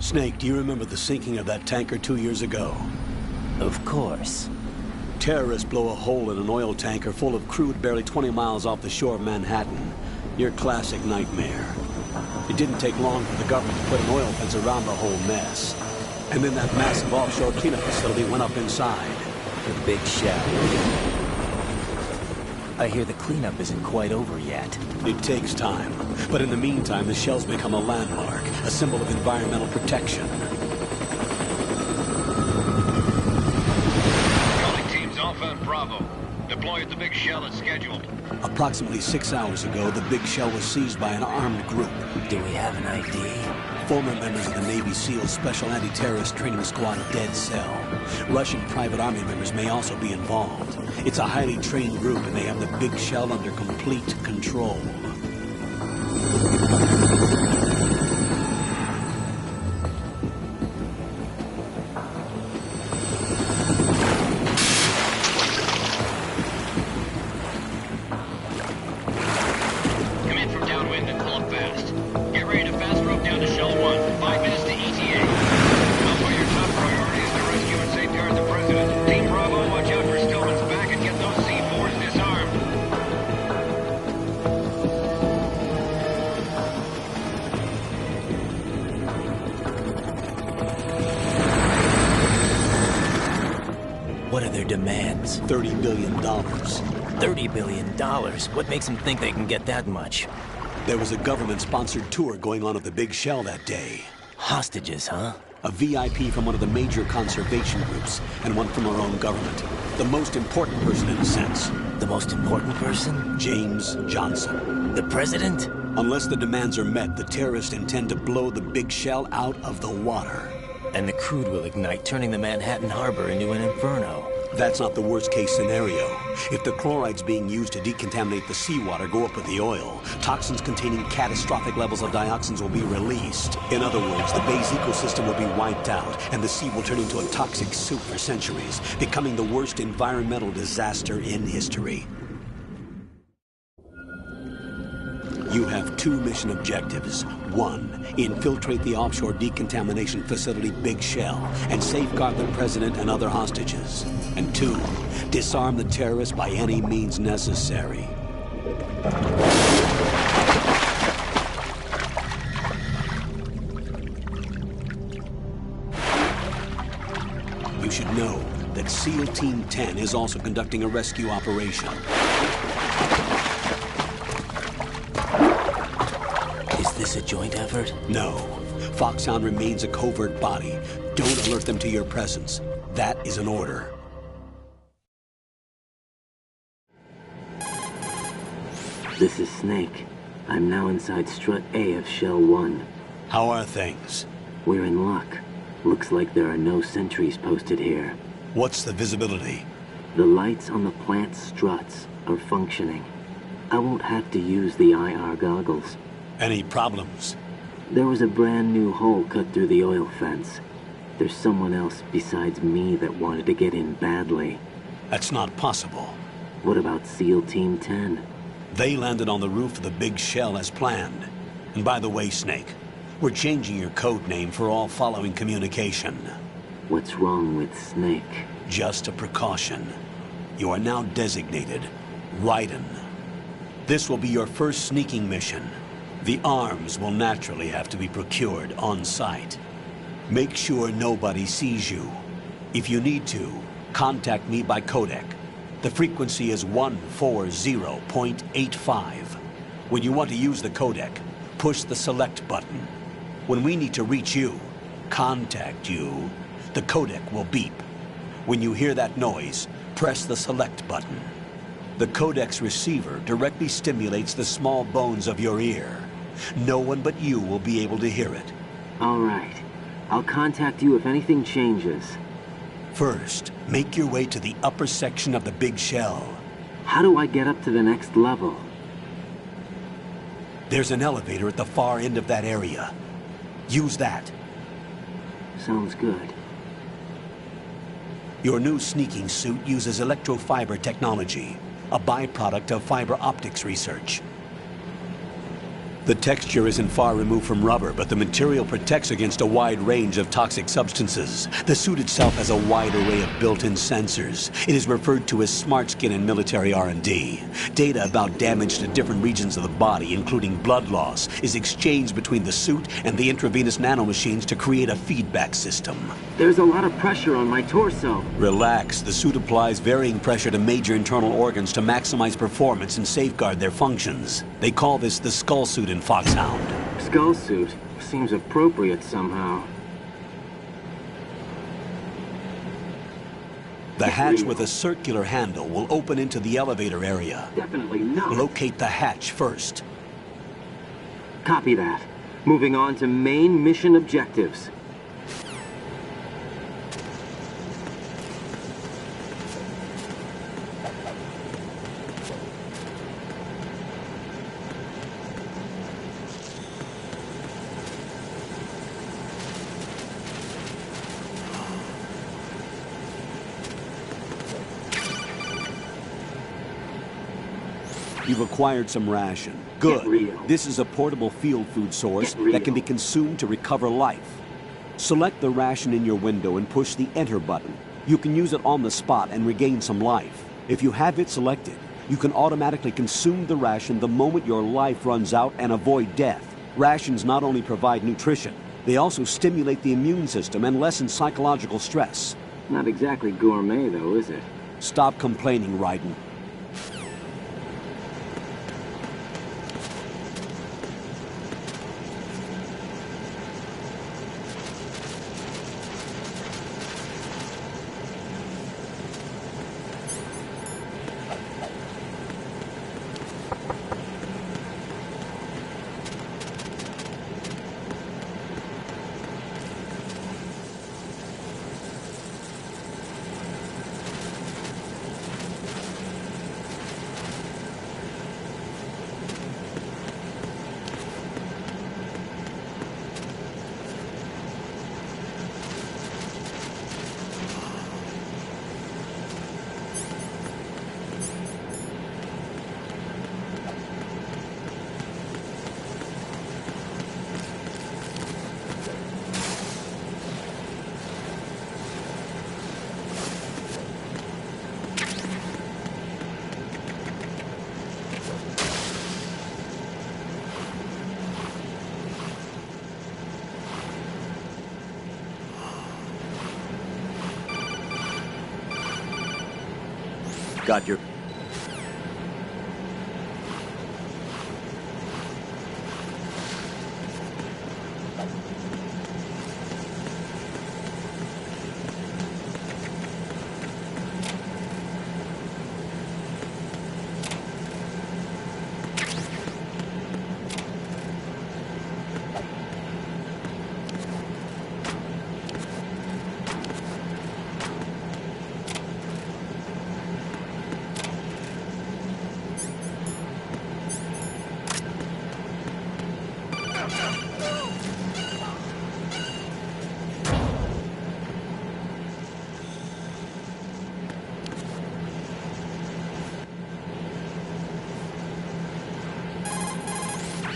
Snake, do you remember the sinking of that tanker 2 years ago? Of course. Terrorists blow a hole in an oil tanker full of crude barely 20 miles off the shore of Manhattan. Your classic nightmare. It didn't take long for the government to put an oil fence around the whole mess. And then that massive offshore cleanup facility went up inside. The big shell. I hear the cleanup isn't quite over yet. It takes time. But in the meantime, the shell's become a landmark, a symbol of environmental protection. Calling teams Alpha and Bravo. Deploy at the big shell as scheduled. Approximately 6 hours ago, the big shell was seized by an armed group. Do we have an ID? Former members of the Navy SEAL Special Anti-Terrorist Training Squad Dead Cell. Russian private army members may also be involved. It's a highly trained group, and they have the big shell under complete control. Come in from downwind and pull up fast. Get ready to fast rope down to Shell 1. 5 minutes to ETA. Alpha, your top priority is to rescue and safeguard the President. Team Bravo, watch out for Stillman's back and get those C4s disarmed. What are their demands? $30 billion. $30 billion? What makes them think they can get that much? There was a government-sponsored tour going on at the big shell that day. Hostages, huh? A VIP from one of the major conservation groups, and one from our own government. The most important person in a sense. The most important person? James Johnson. The president? Unless the demands are met, the terrorists intend to blow the big shell out of the water. And the crude will ignite, turning the Manhattan Harbor into an inferno. That's not the worst-case scenario. If the chlorides being used to decontaminate the seawater go up with the oil, toxins containing catastrophic levels of dioxins will be released. In other words, the bay's ecosystem will be wiped out, and the sea will turn into a toxic soup for centuries, becoming the worst environmental disaster in history. You have 2 mission objectives. 1, infiltrate the offshore decontamination facility Big Shell and safeguard the president and other hostages. And 2, disarm the terrorists by any means necessary. You should know that SEAL Team 10 is also conducting a rescue operation. Is this a joint effort? No. Foxhound remains a covert body. Don't alert them to your presence. That is an order. This is Snake. I'm now inside Strut A of Shell 1. How are things? We're in luck. Looks like there are no sentries posted here. What's the visibility? The lights on the plant's struts are functioning. I won't have to use the IR goggles. Any problems? There was a brand new hole cut through the oil fence. There's someone else besides me that wanted to get in badly. That's not possible. What about SEAL Team 10? They landed on the roof of the Big Shell as planned. And by the way, Snake, we're changing your code name for all following communication. What's wrong with Snake? Just a precaution. You are now designated Raiden. This will be your first sneaking mission. The arms will naturally have to be procured on site. Make sure nobody sees you. If you need to, contact me by codec. The frequency is 140.85. When you want to use the codec, push the select button. When we need to reach you, contact you, the codec will beep. When you hear that noise, press the select button. The codec's receiver directly stimulates the small bones of your ear. No one but you will be able to hear it. All right. I'll contact you if anything changes. First, make your way to the upper section of the Big Shell. How do I get up to the next level? There's an elevator at the far end of that area. Use that. Sounds good. Your new sneaking suit uses electrofiber technology, a byproduct of fiber optics research. The texture isn't far removed from rubber, but the material protects against a wide range of toxic substances. The suit itself has a wide array of built-in sensors. It is referred to as smart skin in military R&D. Data about damage to different regions of the body, including blood loss, is exchanged between the suit and the intravenous nanomachines to create a feedback system. There's a lot of pressure on my torso. Relax. The suit applies varying pressure to major internal organs to maximize performance and safeguard their functions. They call this the skull suit in Foxhound. Skull suit seems appropriate somehow. The hatch with a circular handle will open into the elevator area. Definitely not. Locate the hatch first. Copy that. Moving on to main mission objectives. You've acquired some ration. Get Good. real. This is a portable field food source Get real. that can be consumed to recover life. Select the ration in your window and push the Enter button. You can use it on the spot and regain some life. If you have it selected, you can automatically consume the ration the moment your life runs out and avoid death. Rations not only provide nutrition, they also stimulate the immune system and lessen psychological stress. Not exactly gourmet, though, is it? Stop complaining, Raiden. Got your...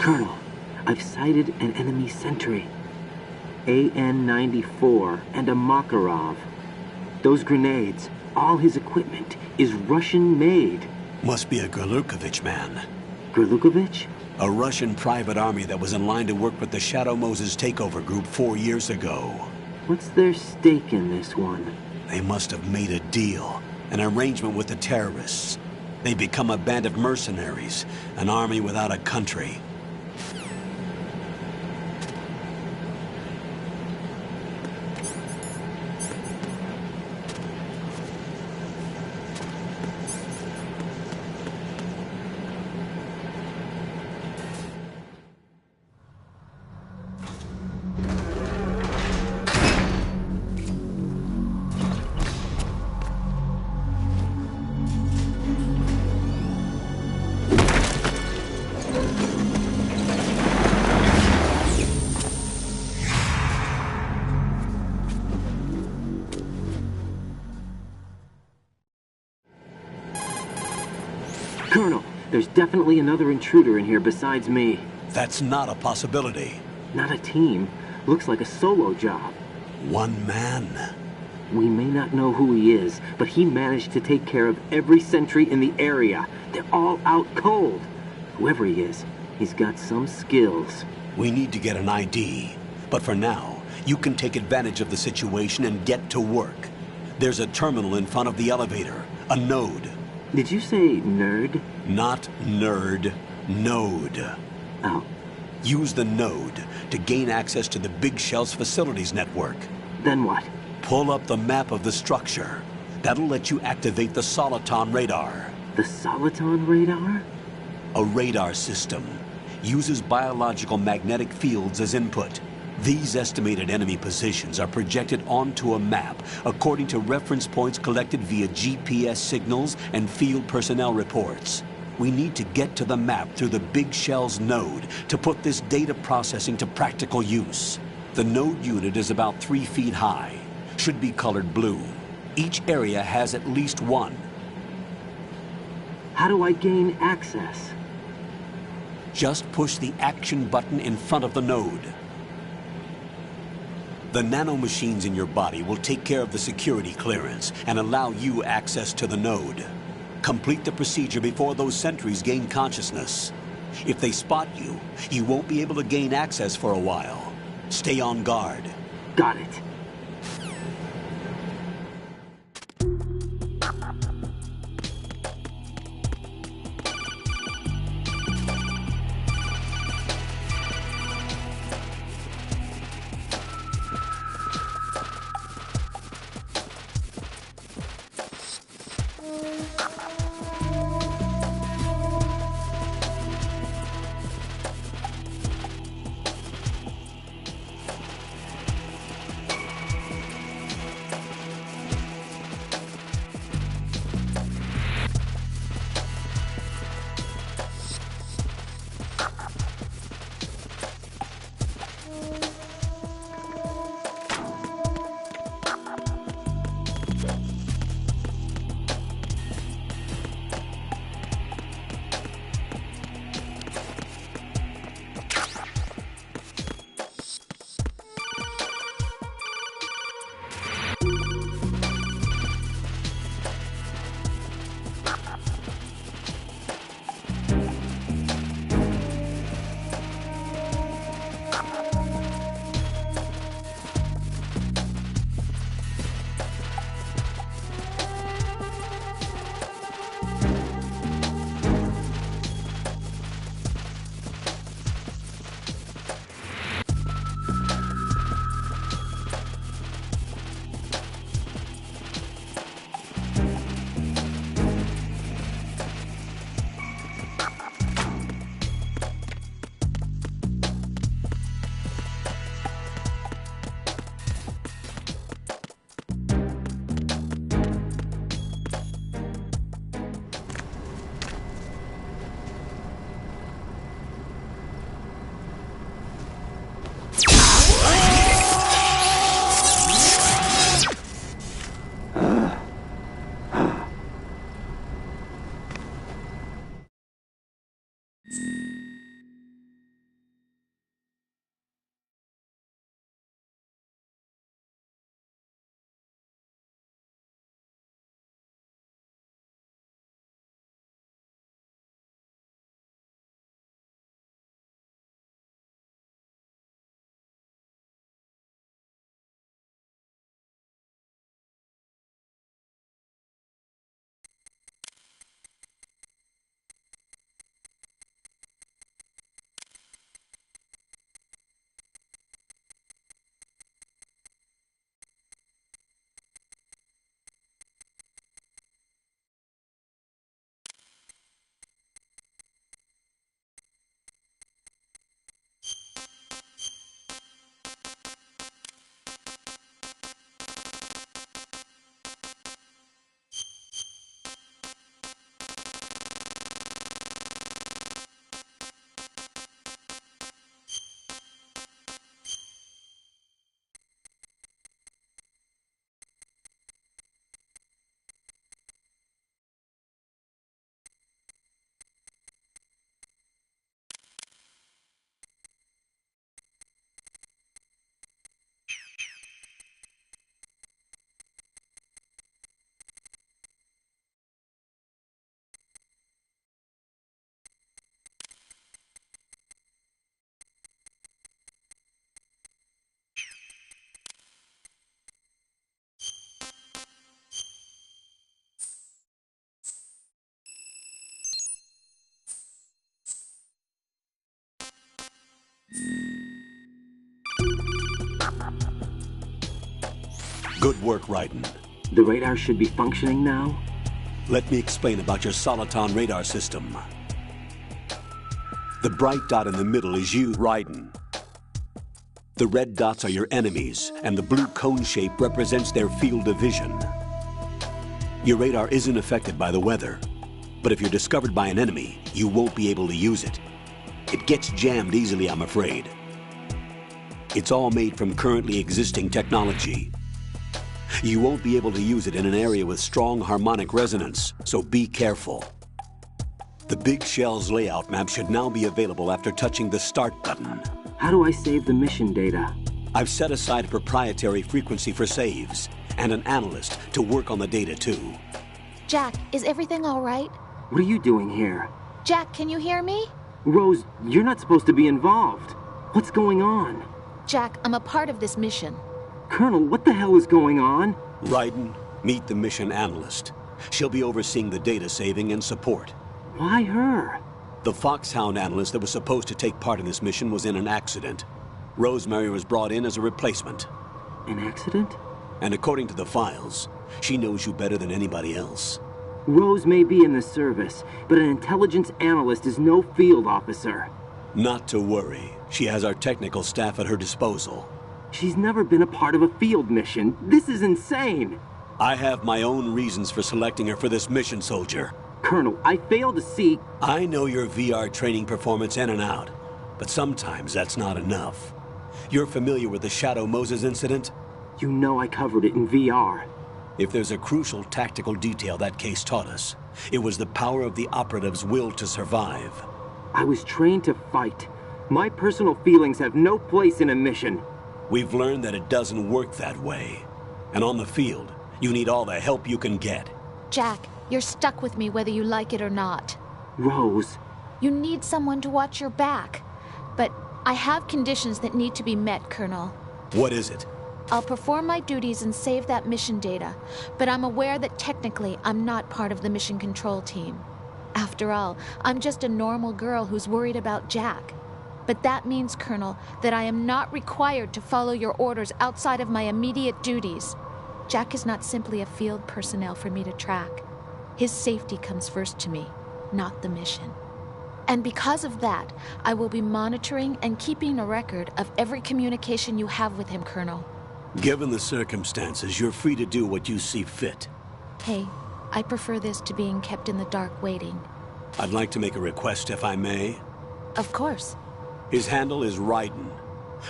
Colonel, I've sighted an enemy sentry. AN-94 and a Makarov. Those grenades, all his equipment, is Russian-made. Must be a Gorlukovich man. Gorlukovich? A Russian private army that was in line to work with the Shadow Moses takeover group 4 years ago. What's their stake in this one? They must have made a deal, an arrangement with the terrorists. They become a band of mercenaries, an army without a country. Colonel, there's definitely another intruder in here besides me. That's not a possibility. Not a team. Looks like a solo job. One man. We may not know who he is, but he managed to take care of every sentry in the area. They're all out cold. Whoever he is, he's got some skills. We need to get an ID. But for now, you can take advantage of the situation and get to work. There's a terminal in front of the elevator. A node. Did you say nerd? Not nerd. Node. Oh, Use the node to gain access to the Big Shell's facilities network. then what? Pull up the map of the structure. That'll let you activate the Soliton radar. The Soliton radar? A radar system. Uses biological magnetic fields as input. These estimated enemy positions are projected onto a map according to reference points collected via GPS signals and field personnel reports. We need to get to the map through the Big Shell's node to put this data processing to practical use. The node unit is about 3 feet high. Should be colored blue. Each area has at least one. How do I gain access? Just push the action button in front of the node. The nanomachines in your body will take care of the security clearance and allow you access to the node. Complete the procedure before those sentries gain consciousness. If they spot you, you won't be able to gain access for a while. Stay on guard. Got it. Good work, Raiden. The radar should be functioning now? Let me explain about your Soliton radar system. The bright dot in the middle is you, Raiden. The red dots are your enemies, and the blue cone shape represents their field of vision. Your radar isn't affected by the weather, but if you're discovered by an enemy, you won't be able to use it. It gets jammed easily, I'm afraid. It's all made from currently existing technology. You won't be able to use it in an area with strong harmonic resonance, so be careful. The Big Shell's layout map should now be available after touching the Start button. How do I save the mission data? I've set aside a proprietary frequency for saves, and an analyst to work on the data too. Jack, is everything all right? What are you doing here? Jack, can you hear me? Rose, you're not supposed to be involved. What's going on? Jack, I'm a part of this mission. Colonel, what the hell is going on? Raiden, meet the mission analyst. She'll be overseeing the data saving and support. Why her? The Foxhound analyst that was supposed to take part in this mission was in an accident. Rosemary was brought in as a replacement. An accident? And according to the files, she knows you better than anybody else. Rose may be in the service, but an intelligence analyst is no field officer. Not to worry. She has our technical staff at her disposal. She's never been a part of a field mission. This is insane. I have my own reasons for selecting her for this mission, soldier. Colonel, I fail to see... I know your VR training performance in and out, but sometimes that's not enough. You're familiar with the Shadow Moses incident? You know I covered it in VR. If there's a crucial tactical detail that case taught us, it was the power of the operative's will to survive. I was trained to fight. My personal feelings have no place in a mission. We've learned that it doesn't work that way. And on the field, you need all the help you can get. Jack, you're stuck with me whether you like it or not. Rose. You need someone to watch your back. But I have conditions that need to be met, Colonel. What is it? I'll perform my duties and save that mission data, but I'm aware that technically I'm not part of the mission control team. After all, I'm just a normal girl who's worried about Jack. But that means, Colonel, that I am not required to follow your orders outside of my immediate duties. Jack is not simply a field personnel for me to track. His safety comes first to me, not the mission. And because of that, I will be monitoring and keeping a record of every communication you have with him, Colonel. Given the circumstances, you're free to do what you see fit. Hey, I prefer this to being kept in the dark waiting. I'd like to make a request, if I may. Of course. His handle is Raiden.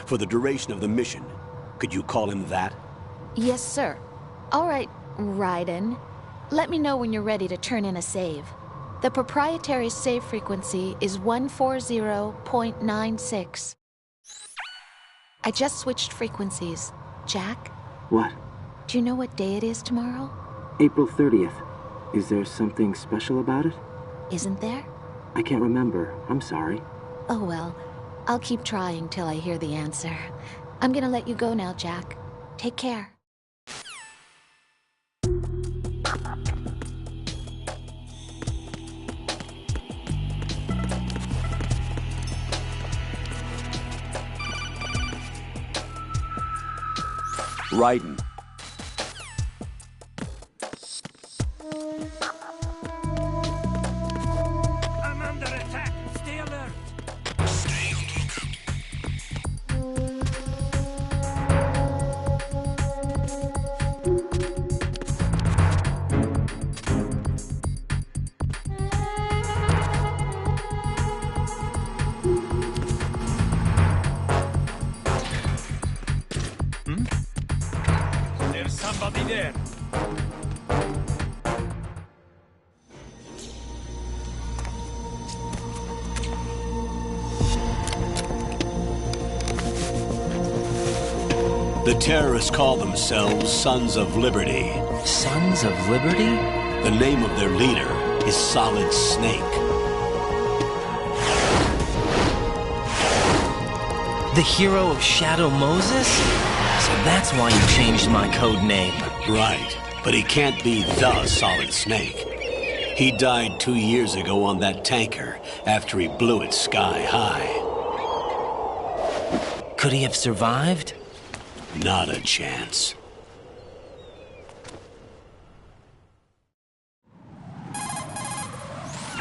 For the duration of the mission, could you call him that? Yes, sir. All right, Raiden. Let me know when you're ready to turn in a save. The proprietary save frequency is 140.96. I just switched frequencies. Jack? What? Do you know what day it is tomorrow? April 30th. Is there something special about it? Isn't there? I can't remember. I'm sorry. Oh well, I'll keep trying till I hear the answer. I'm gonna let you go now, Jack. Take care. Raiden. I'm under attack. Stay alert. Stay on There's somebody there. The terrorists call themselves Sons of Liberty. Sons of Liberty? The name of their leader is Solid Snake. The hero of Shadow Moses? So that's why you changed my code name. Right, but he can't be the Solid Snake. He died 2 years ago on that tanker after he blew it sky high. Could he have survived? Not a chance.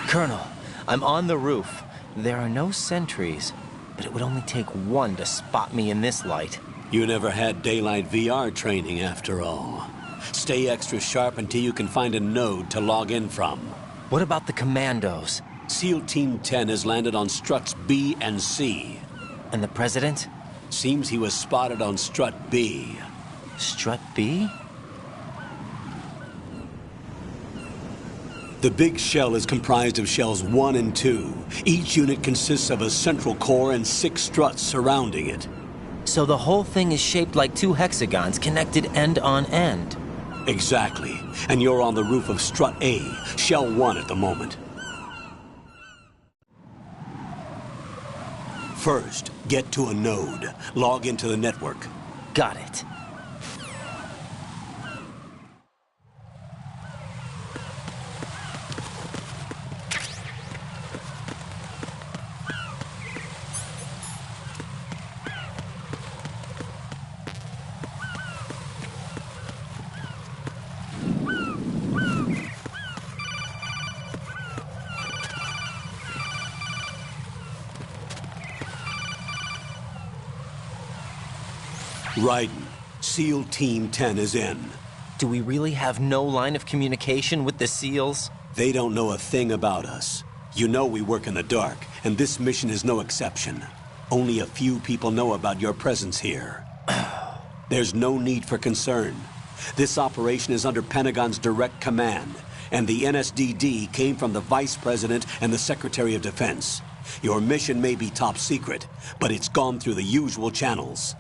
Colonel, I'm on the roof. There are no sentries, but it would only take one to spot me in this light. You never had daylight VR training after all. Stay extra sharp until you can find a node to log in from. What about the commandos? SEAL Team 10 has landed on struts B and C. And the president? Seems he was spotted on strut B. Strut B? The big shell is comprised of shells 1 and 2. Each unit consists of a central core and 6 struts surrounding it. So the whole thing is shaped like 2 hexagons connected end on end. Exactly. And you're on the roof of strut A, shell 1 at the moment. First, get to a node. Log into the network. Got it. Raiden, SEAL Team 10 is in. Do we really have no line of communication with the SEALs? They don't know a thing about us. You know we work in the dark, and this mission is no exception. Only a few people know about your presence here. There's no need for concern. This operation is under Pentagon's direct command, and the NSDD came from the Vice President and the Secretary of Defense. Your mission may be top secret, but it's gone through the usual channels.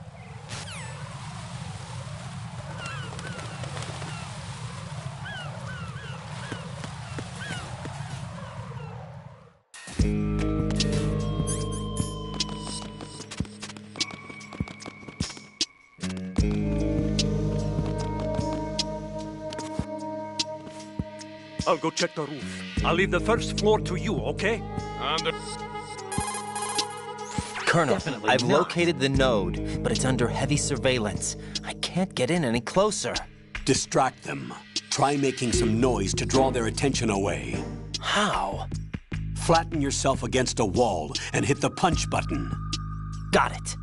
I'll go check the roof. I'll leave the first floor to you, okay? Colonel, Definitely I've not. located the node, but it's under heavy surveillance. I can't get in any closer. Distract them. Try making some noise to draw their attention away. How? Flatten yourself against a wall and hit the punch button. Got it.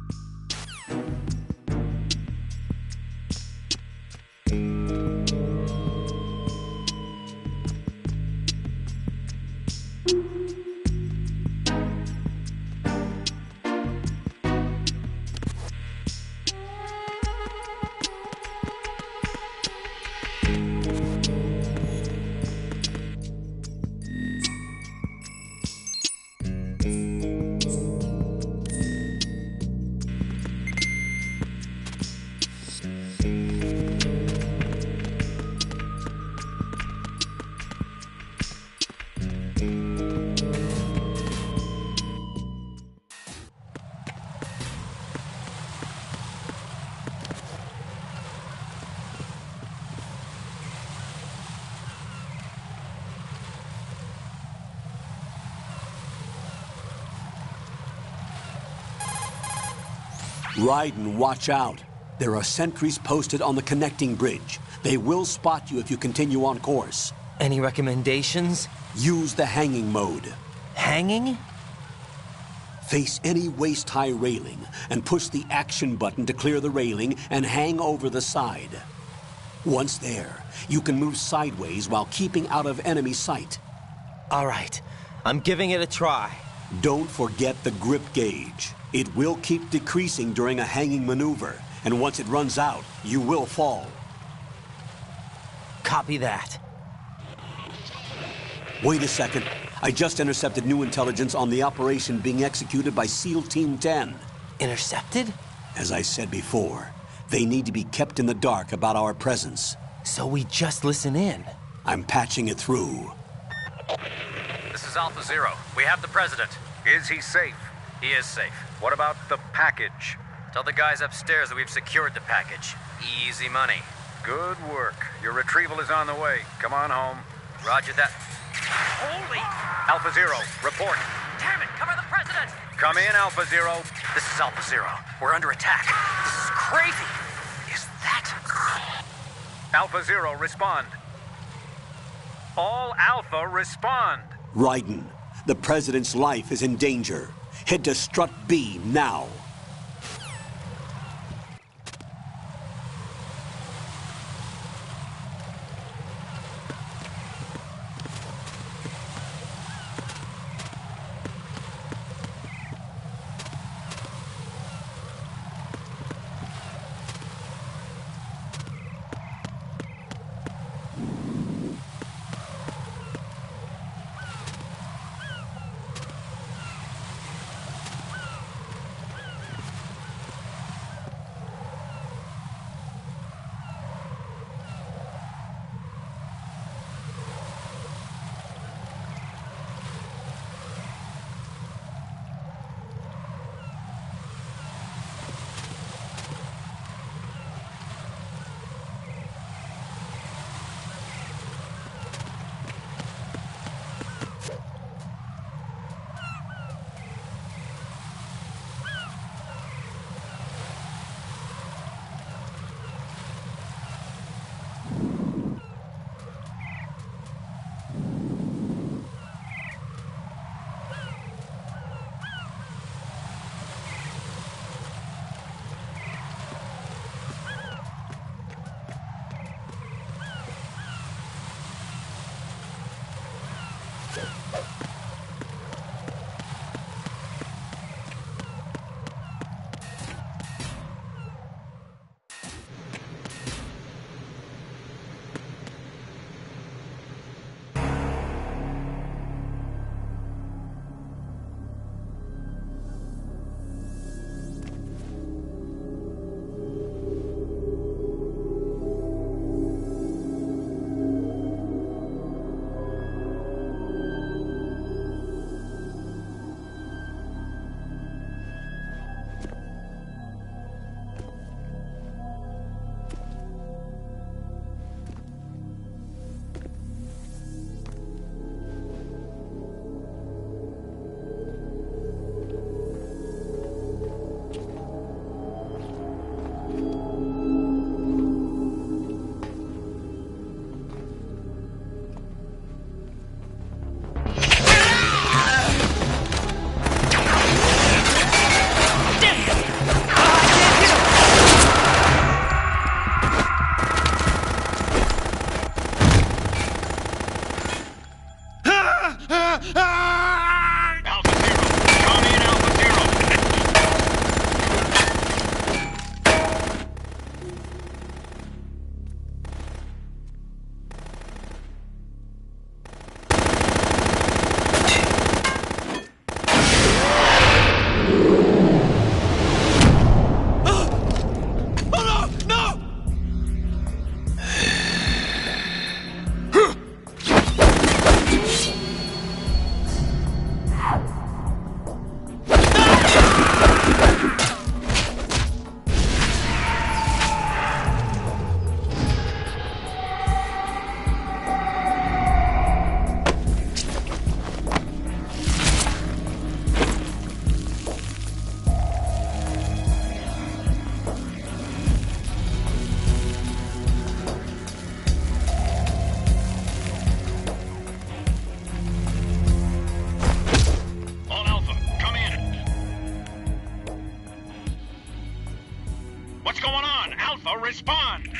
Raiden, watch out. There are sentries posted on the connecting bridge. They will spot you if you continue on course. Any recommendations? Use the hanging mode. Hanging? Face any waist-high railing and push the action button to clear the railing and hang over the side. Once there, you can move sideways while keeping out of enemy sight. All right, I'm giving it a try. Don't forget the grip gauge. It will keep decreasing during a hanging maneuver, and once it runs out, you will fall. Copy that. Wait a second. I just intercepted new intelligence on the operation being executed by SEAL Team 10. Intercepted? As I said before, they need to be kept in the dark about our presence. So we just listen in. I'm patching it through. This is Alpha Zero. We have the president. Is he safe? He is safe. What about the package? Tell the guys upstairs that we've secured the package. Easy money. Good work. Your retrieval is on the way. Come on home. Roger that. Holy! Alpha Zero, report. Damn it! Cover the president! Come in, Alpha Zero. This is Alpha Zero. We're under attack. This is crazy. Is that... Alpha Zero, respond. All Alpha, respond. Raiden, the President's life is in danger. Head to Strut B now. Respond!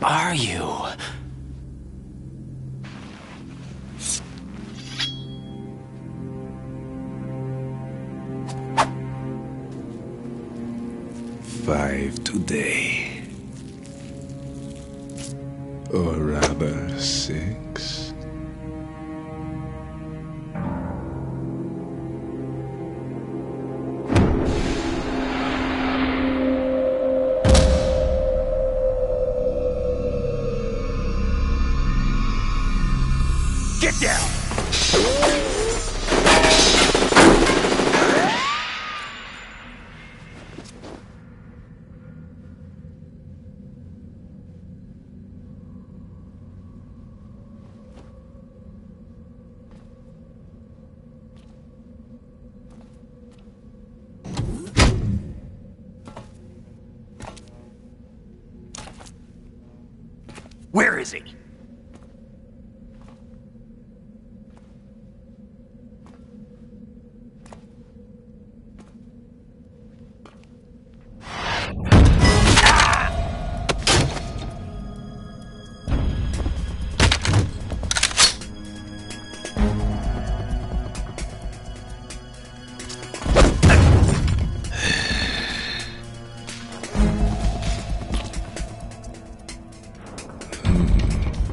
Are you? 5 today. Or rather, 6. Get down! Where is he?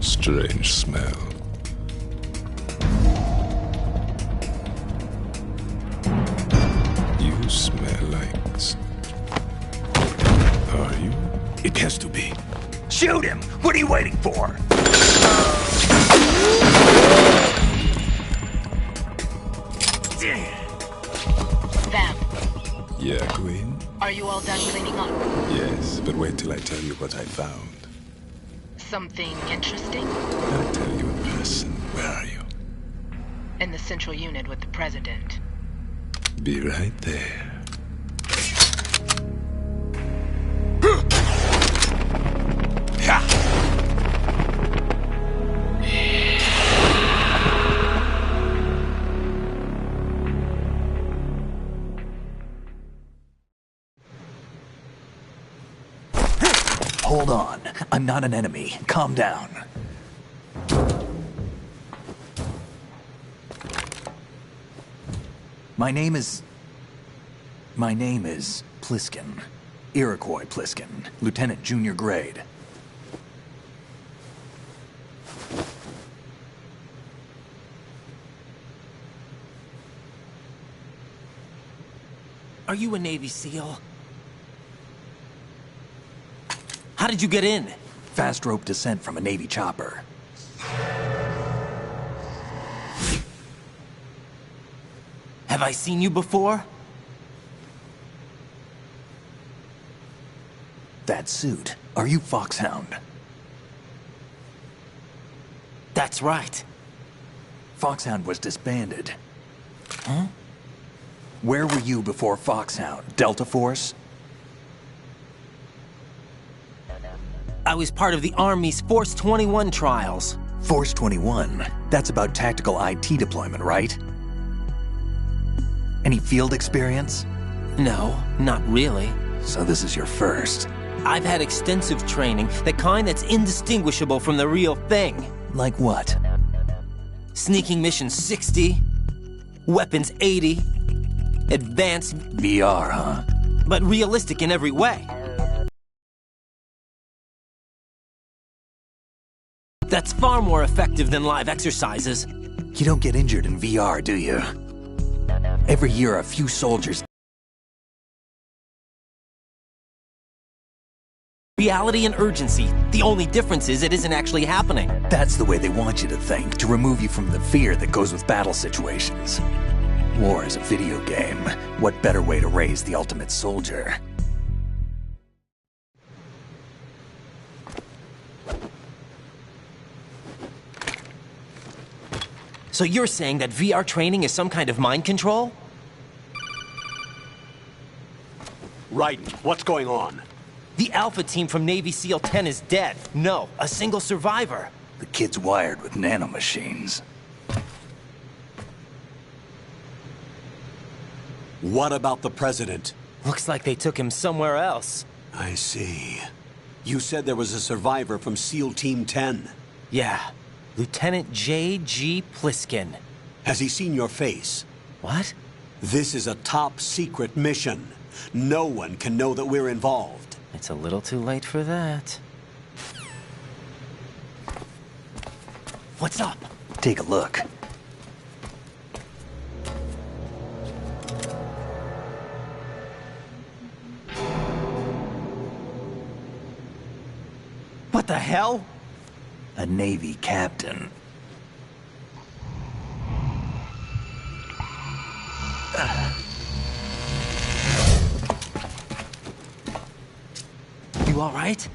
Strange smell. You smell like... Are you? It has to be. Shoot him! What are you waiting for? Vam, Yeah, Queen? are you all done cleaning up? Yes, but wait till I tell you what I found. Something interesting? I'll tell you in person. Where are you? In the central unit with the president. Be right there. Hold on. I'm not an enemy. Calm down. My name is Pliskin. Iroquois Pliskin. Lieutenant Junior Grade. Are you a Navy SEAL? How did you get in? Fast rope descent from a Navy chopper. Have I seen you before? That suit. Are you Foxhound? That's right. Foxhound was disbanded. Huh? Where were you before Foxhound? Delta Force? I was part of the Army's Force 21 trials. Force 21? That's about tactical IT deployment, right? Any field experience? No, not really. So this is your first. I've had extensive training, the kind that's indistinguishable from the real thing. Like what? Sneaking mission 60, weapons 80, advanced... VR, huh? But realistic in every way. That's far more effective than live exercises. You don't get injured in VR, do you? Every year, a few soldiers... Reality and urgency. The only difference is it isn't actually happening. That's the way they want you to think, to remove you from the fear that goes with battle situations. War is a video game. What better way to raise the ultimate soldier? So you're saying that VR training is some kind of mind control? Raiden, what's going on? The Alpha team from Navy SEAL 10 is dead. No, a single survivor. The kid's wired with nanomachines. What about the president? Looks like they took him somewhere else. I see. You said there was a survivor from SEAL Team 10. Yeah, Lieutenant J.G. Pliskin. Has he seen your face? What? This is a top-secret mission. No one can know that we're involved. It's a little too late for that. What's up? Take a look. What the hell? A Navy captain. You all right?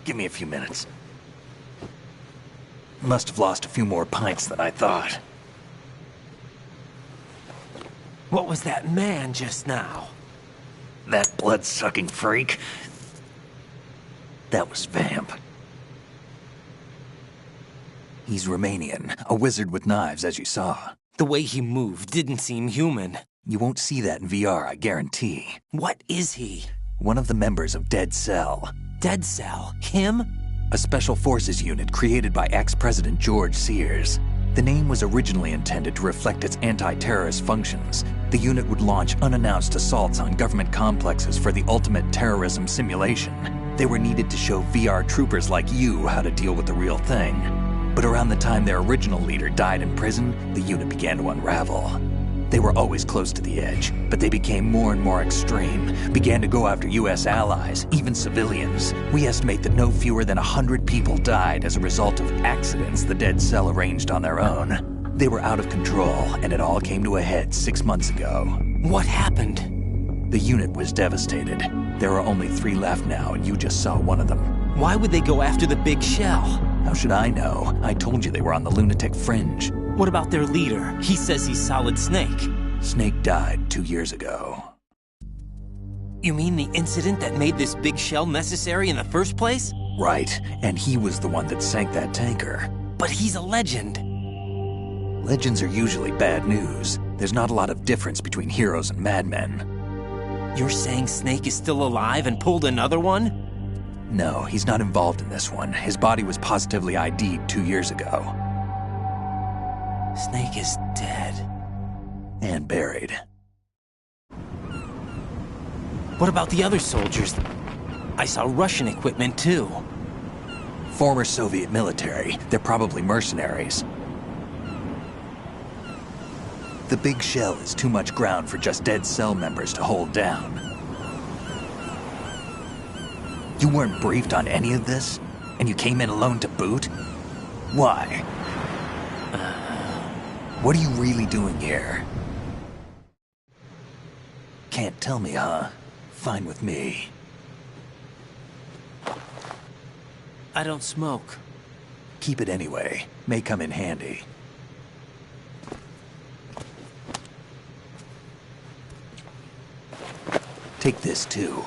Give me a few minutes. Must have lost a few more pints than I thought. What was that man just now? That blood-sucking freak? That was Vamp. He's Romanian, a wizard with knives, as you saw. The way he moved didn't seem human. You won't see that in VR, I guarantee. What is he? One of the members of Dead Cell. Dead Cell? Him? A special forces unit created by ex-President George Sears. The name was originally intended to reflect its anti-terrorist functions. The unit would launch unannounced assaults on government complexes for the ultimate terrorism simulation. They were needed to show VR troopers like you how to deal with the real thing. But around the time their original leader died in prison, the unit began to unravel. They were always close to the edge, but they became more and more extreme, began to go after US allies, even civilians. We estimate that no fewer than 100 people died as a result of accidents the Dead Cell arranged on their own. They were out of control, and it all came to a head 6 months ago. What happened? The unit was devastated. There are only 3 left now, and you just saw one of them. Why would they go after the big shell? How should I know? I told you they were on the lunatic fringe. What about their leader? He says he's Solid Snake. Snake died 2 years ago. You mean the incident that made this big shell necessary in the first place? Right, and he was the one that sank that tanker. But he's a legend. Legends are usually bad news. There's not a lot of difference between heroes and madmen. You're saying Snake is still alive and pulled another one? No, he's not involved in this one. His body was positively ID'd 2 years ago. Snake is dead. And buried. What about the other soldiers? I saw Russian equipment too. Former Soviet military. They're probably mercenaries. The big shell is too much ground for just Dead Cell members to hold down. You weren't briefed on any of this? And you came in alone to boot? Why? What are you really doing here? Can't tell me, huh? Fine with me. I don't smoke. Keep it anyway. May come in handy. Take this, too.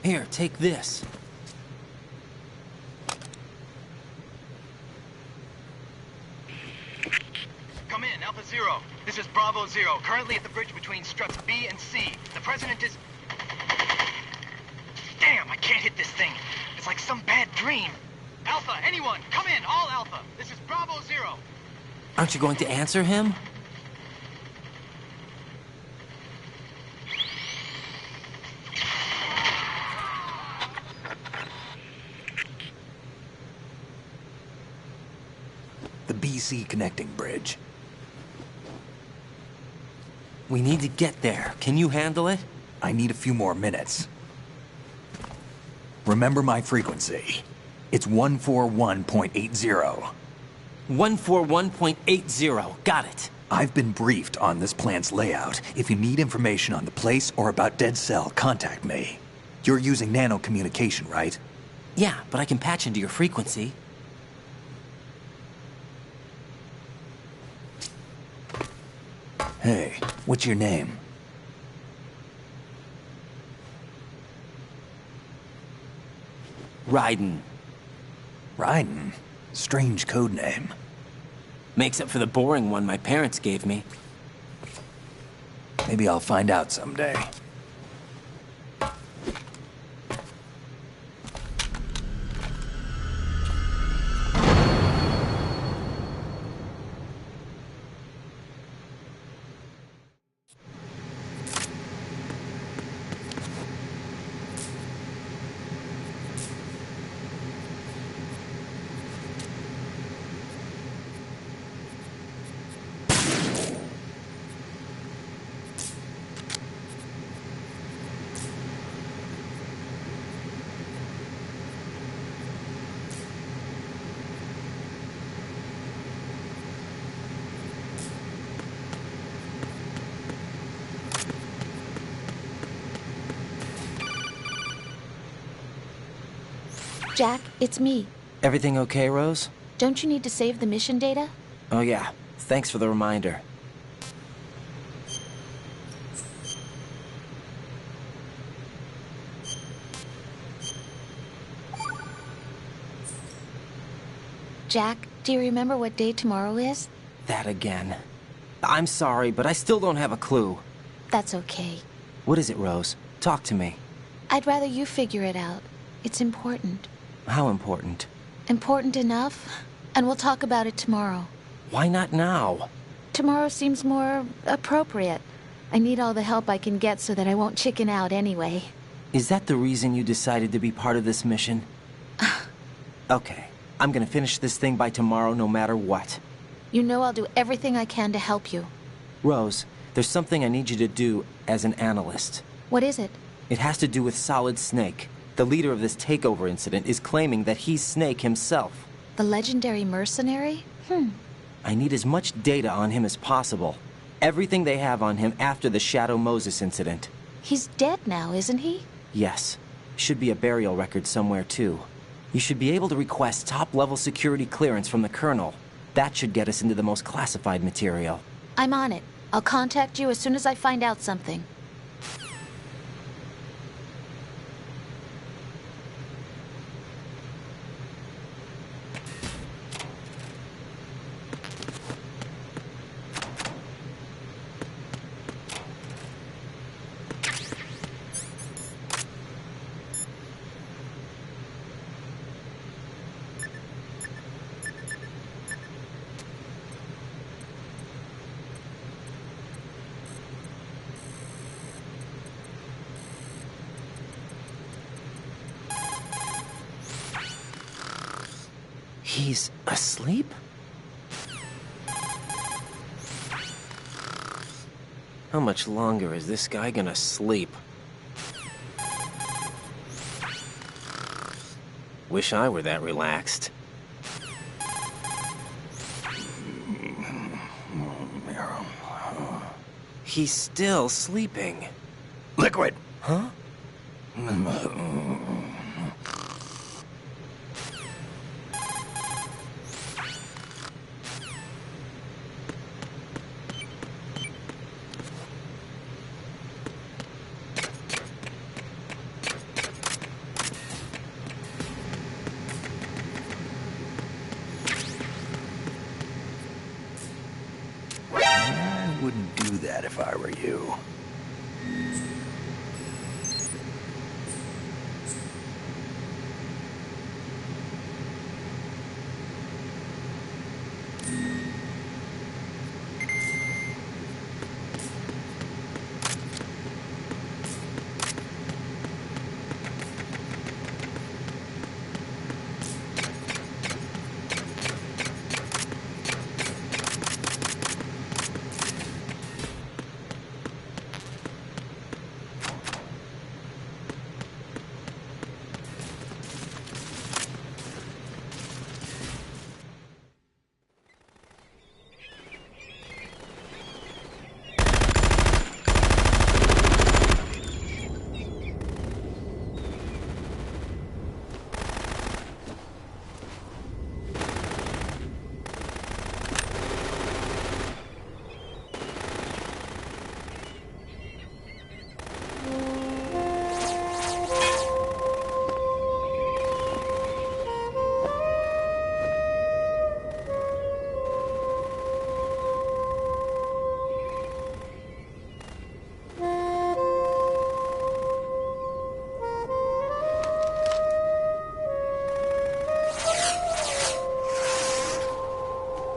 Here, take this. Come in, Alpha Zero. This is Bravo Zero, currently at the bridge between struts B and C. The President is... Damn, I can't hit this thing. It's like some bad dream. Alpha, anyone, come in, all Alpha. This is Bravo Zero. Aren't you going to answer him? The BC connecting bridge. We need to get there. Can you handle it? I need a few more minutes. Remember my frequency. It's 141.80. 141.80. Got it. I've been briefed on this plant's layout. If you need information on the place or about Dead Cell, contact me. You're using nano communication, right? Yeah, but I can patch into your frequency. Hey, what's your name? Raiden. Raiden? Strange code name. Makes up for the boring one my parents gave me. Maybe I'll find out someday. Jack, it's me. Everything okay, Rose? Don't you need to save the mission data? Oh yeah, thanks for the reminder. Jack, do you remember what day tomorrow is? That again. I'm sorry, but I still don't have a clue. That's okay. What is it, Rose? Talk to me. I'd rather you figure it out. It's important. How important? Important enough? And we'll talk about it tomorrow. Why not now? Tomorrow seems more appropriate. I need all the help I can get so that I won't chicken out anyway. Is that the reason you decided to be part of this mission? Okay, I'm gonna finish this thing by tomorrow no matter what. You know I'll do everything I can to help you. Rose, there's something I need you to do as an analyst. What is it? It has to do with Solid Snake. The leader of this takeover incident is claiming that he's Snake himself. The legendary mercenary? I need as much data on him as possible. Everything they have on him after the Shadow Moses incident. He's dead now, isn't he? Yes. Should be a burial record somewhere, too. You should be able to request top-level security clearance from the Colonel. That should get us into the most classified material. I'm on it. I'll contact you as soon as I find out something. He's asleep? How much longer is this guy gonna sleep? Wish I were that relaxed. He's still sleeping. Liquid! Huh? I wouldn't do that if I were you.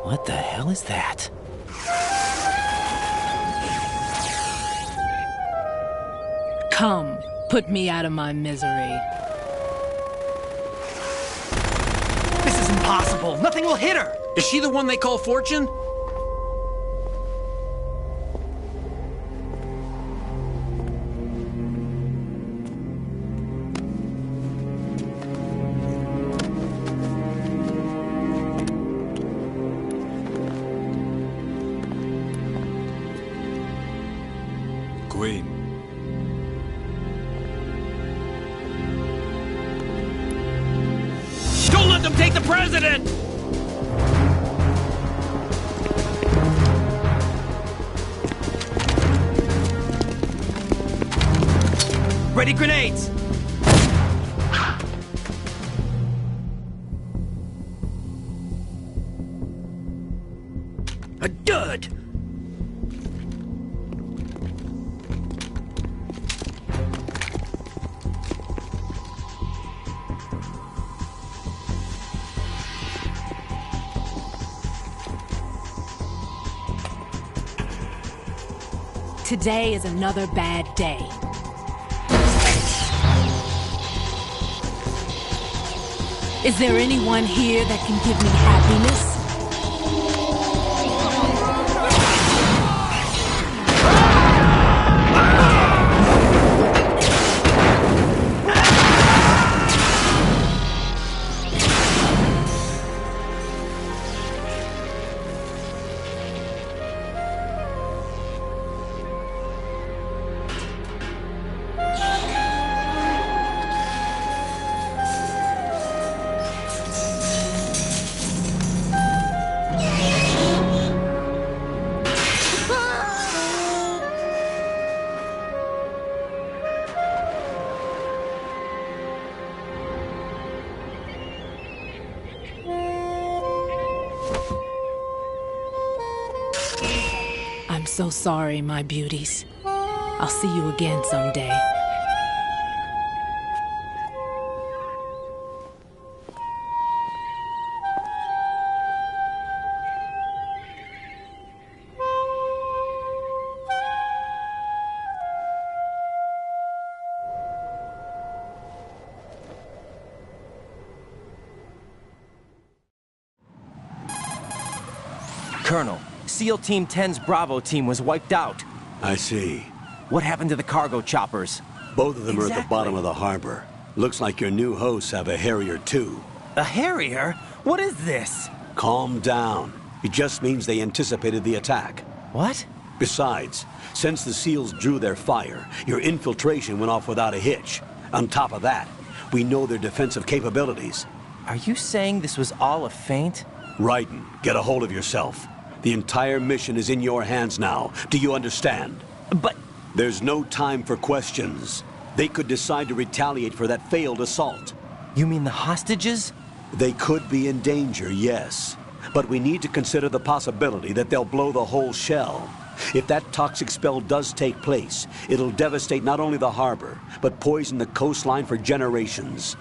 What the hell is that? Come, put me out of my misery. This is impossible. Nothing will hit her. Is she the one they call Fortune? Queen. take the president! Ready grenades! A dud! Today is another bad day. Is there anyone here that can give me happiness? I'm so sorry, my beauties. I'll see you again someday. Colonel, SEAL Team 10's Bravo team was wiped out. I see. What happened to the cargo choppers? Both of them are at the bottom of the harbor. Looks like your new hosts have a Harrier too. A Harrier? What is this? Calm down. It just means they anticipated the attack. What? Besides, since the SEALs drew their fire, your infiltration went off without a hitch. On top of that, we know their defensive capabilities. Are you saying this was all a feint? Raiden, get a hold of yourself. The entire mission is in your hands now. Do you understand? But... There's no time for questions. They could decide to retaliate for that failed assault. You mean the hostages? They could be in danger, yes. But we need to consider the possibility that they'll blow the whole shell. If that toxic spell does take place, it'll devastate not only the harbor, but poison the coastline for generations.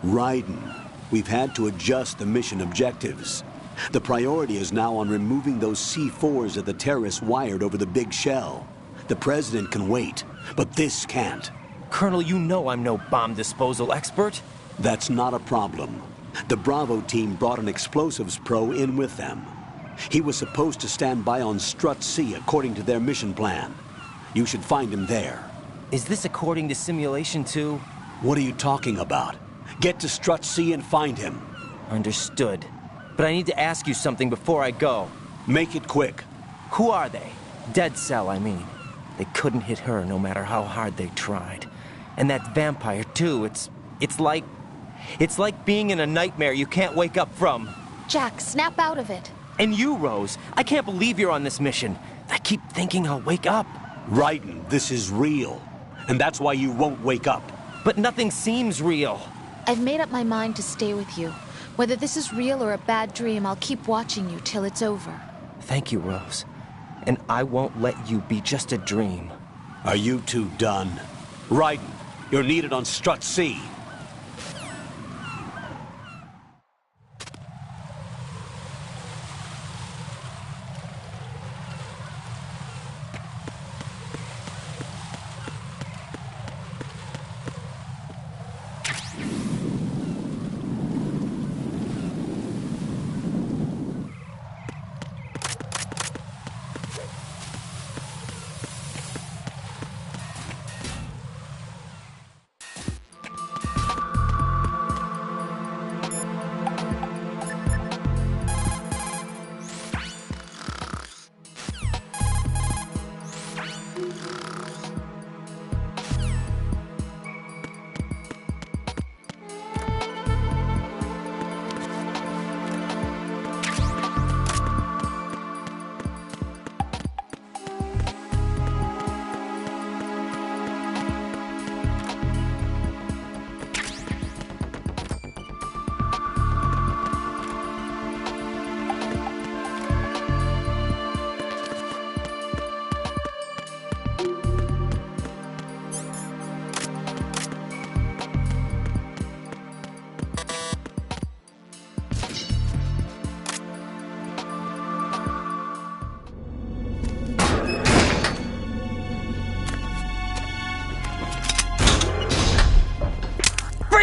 Raiden, we've had to adjust the mission objectives. The priority is now on removing those C4s that the terrorists wired over the big shell. The President can wait, but this can't. Colonel, you know I'm no bomb disposal expert. That's not a problem. The Bravo team brought an explosives pro in with them. He was supposed to stand by on Strut C according to their mission plan. You should find him there. Is this according to Simulation 2? What are you talking about? Get to Strut C and find him. Understood. But I need to ask you something before I go. Make it quick. Who are they? Dead Cell, I mean. They couldn't hit her no matter how hard they tried. And that vampire, too, it's like being in a nightmare you can't wake up from. Jack, snap out of it. And you, Rose, I can't believe you're on this mission. I keep thinking I'll wake up. Raiden, this is real. And that's why you won't wake up. But nothing seems real. I've made up my mind to stay with you. Whether this is real or a bad dream, I'll keep watching you till it's over. Thank you, Rose. And I won't let you be just a dream. Are you two done? Raiden, you're needed on Strut C.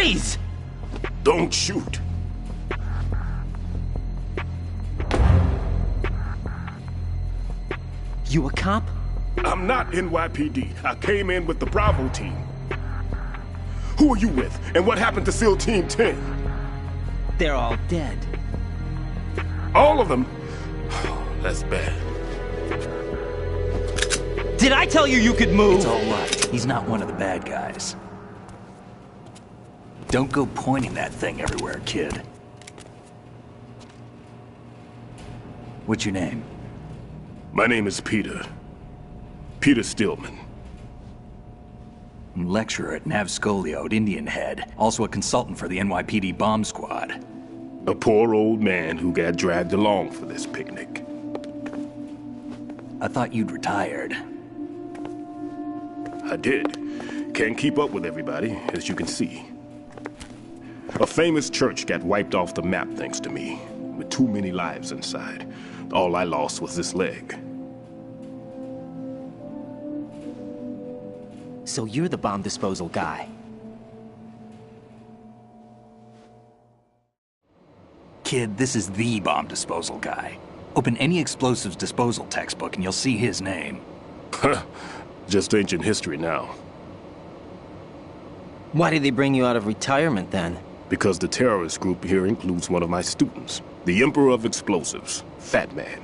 Freeze! Don't shoot. You a cop? I'm not NYPD. I came in with the Bravo team. Who are you with? And what happened to SEAL Team 10? They're all dead. All of them? That's bad. Did I tell you you could move? It's all right. He's not one of the bad guys. Don't go pointing that thing everywhere, kid. What's your name? My name is Peter. Peter Stillman. Lecturer at Navscolio at Indian Head. Also a consultant for the NYPD bomb squad. A poor old man who got dragged along for this picnic. I thought you'd retired. I did. Can't keep up with everybody, as you can see. A famous church got wiped off the map thanks to me, with too many lives inside. All I lost was this leg. So you're the bomb disposal guy. Kid, this is the bomb disposal guy. Open any explosives disposal textbook and you'll see his name. Just ancient history now. Why did they bring you out of retirement then? Because the terrorist group here includes one of my students, the Emperor of Explosives, Fat Man.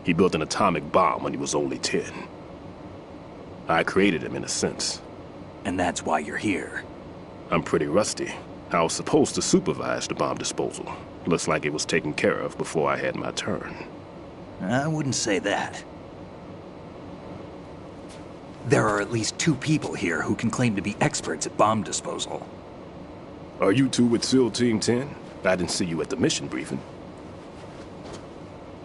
He built an atomic bomb when he was only 10. I created him in a sense. And that's why you're here. I'm pretty rusty. I was supposed to supervise the bomb disposal. Looks like it was taken care of before I had my turn. I wouldn't say that. There are at least 2 people here who can claim to be experts at bomb disposal. Are you two with SEAL Team 10? I didn't see you at the mission briefing.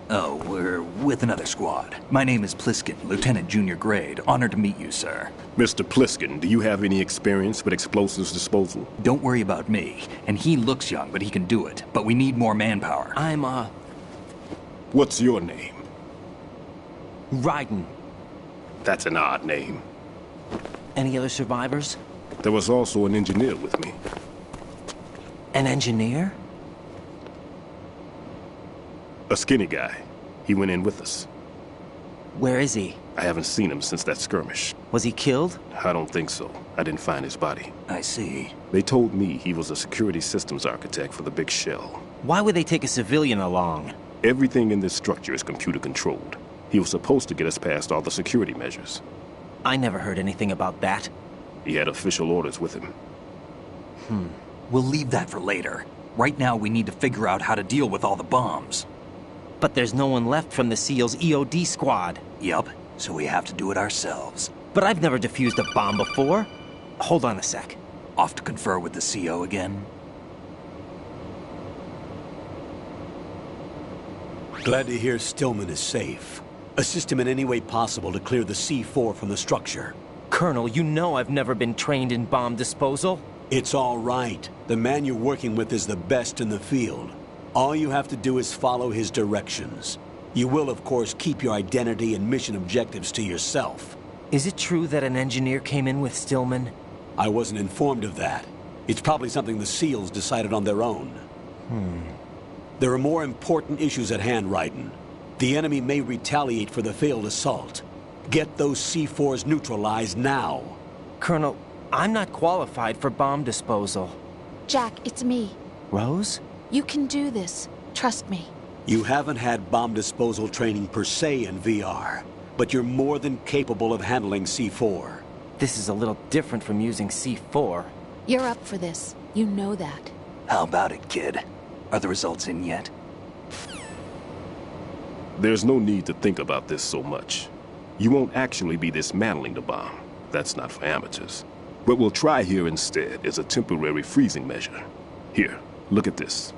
Oh, we're with another squad. My name is Pliskin, Lieutenant Junior Grade. Honored to meet you, sir. Mr. Pliskin, do you have any experience with explosives disposal? Don't worry about me. And he looks young, but he can do it. But we need more manpower. I'm, What's your name? Raiden. That's an odd name. Any other survivors? There was also an engineer with me. An engineer? A skinny guy. He went in with us. Where is he? I haven't seen him since that skirmish. Was he killed? I don't think so. I didn't find his body. I see. They told me he was a security systems architect for the big shell. Why would they take a civilian along? Everything in this structure is computer controlled. He was supposed to get us past all the security measures. I never heard anything about that. He had official orders with him. We'll leave that for later. Right now, we need to figure out how to deal with all the bombs. But there's no one left from the SEAL's EOD squad. Yup, so we have to do it ourselves. But I've never defused a bomb before. Hold on a sec. Off to confer with the CO again? Glad to hear Stillman is safe. Assist him in any way possible to clear the C4 from the structure. Colonel, you know I've never been trained in bomb disposal. It's all right. The man you're working with is the best in the field. All you have to do is follow his directions. You will, of course, keep your identity and mission objectives to yourself. Is it true that an engineer came in with Stillman? I wasn't informed of that. It's probably something the SEALs decided on their own. There are more important issues at hand, Raiden. The enemy may retaliate for the failed assault. Get those C4s neutralized now. Colonel, I'm not qualified for bomb disposal. Jack, it's me. Rose? You can do this. Trust me. You haven't had bomb disposal training per se in VR, but you're more than capable of handling C4. This is a little different from using C4. You're up for this. You know that. How about it, kid? Are the results in yet? There's no need to think about this so much. You won't actually be dismantling the bomb. That's not for amateurs. What we'll try here instead is a temporary freezing measure. Here, look at this.